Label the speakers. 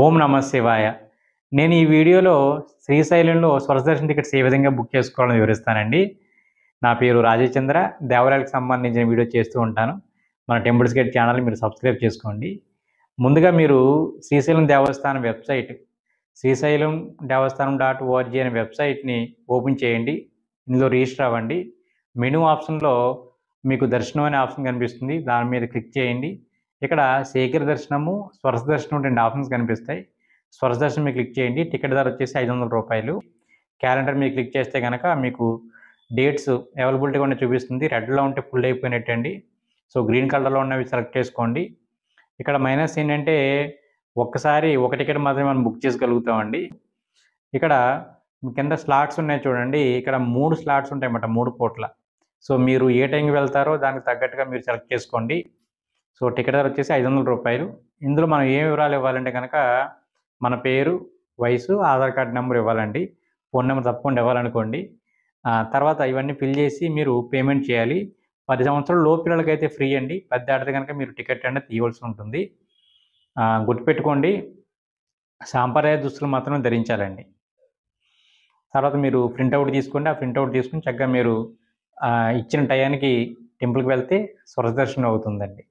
Speaker 1: ఓం నమ శివాయ. నేను ఈ వీడియోలో శ్రీశైలంలో స్వర్శదర్శన్ టికెట్స్ ఏ విధంగా బుక్ చేసుకోవాలని వివరిస్తానండి. నా పేరు రాజీవ్ చంద్ర. దేవాలయాలకు సంబంధించిన వీడియో చేస్తూ ఉంటాను. మన టెంపుల్స్ గైడ్ ఛానల్ని మీరు సబ్స్క్రైబ్ చేసుకోండి. ముందుగా మీరు శ్రీశైలం దేవస్థానం వెబ్సైట్ శ్రీశైలం దేవస్థానం .org అనే వెబ్సైట్ని ఓపెన్ చేయండి. ఇందులో రిజిస్టర్ అవ్వండి. మెనూ ఆప్షన్లో మీకు దర్శనం అనే ఆప్షన్ కనిపిస్తుంది. దాని మీద క్లిక్ చేయండి. ఇక్కడ శీఘ్ర దర్శనము, స్వర్శ దర్శనం 2 ఆప్షన్స్ కనిపిస్తాయి. స్వర్శ దర్శనం మీద క్లిక్ చేయండి. టికెట్ ధర వచ్చేసి ₹500. క్యాలెండర్ మీద క్లిక్ చేస్తే కనుక మీకు డేట్స్ అవైలబిలిటీగా ఉన్న చూపిస్తుంది. రెడ్లో ఉంటే ఫుల్ అయిపోయినట్టండి. సో గ్రీన్ కలర్లో ఉన్నవి సెలెక్ట్ చేసుకోండి. ఇక్కడ మైనస్ ఏంటంటే ఒక్కసారి ఒక టికెట్ మాత్రమే మనం బుక్ చేసుకోగలుగుతామండి. ఇక్కడ కింద స్లాట్స్ ఉన్నాయి చూడండి. ఇక్కడ 3 స్లాట్స్ ఉంటాయన్నమాట, 3 పూట్ల. సో మీరు ఏ టైంకి వెళ్తారో దానికి తగ్గట్టుగా మీరు సెలెక్ట్ చేసుకోండి. సో టికెట్ ధర వచ్చేసి ₹500. ఇందులో మనం ఏ వివరాలు ఇవ్వాలంటే కనుక మన పేరు, వయసు, ఆధార్ కార్డ్ నెంబర్ ఇవ్వాలండి. ఫోన్ నెంబర్ తప్పకుండా ఇవ్వాలనుకోండి. తర్వాత ఇవన్నీ ఫిల్ చేసి మీరు పేమెంట్ చేయాలి. 10 సంవత్సరాల లోపు పిల్లలకైతే ఫ్రీ అండి. 10 దాటితే కనుక మీరు టికెట్ అనేది తీయవలసి ఉంటుంది. గుర్తుపెట్టుకోండి, సాంప్రదాయ దుస్తులు మాత్రమే ధరించాలండి. తర్వాత మీరు ప్రింట్అవుట్ తీసుకోండి. ఆ ప్రింట్అవుట్ తీసుకుని చక్కగా మీరు ఇచ్చిన టయానికి టెంపుల్కి వెళ్తే స్వర్శ దర్శనం అవుతుందండి.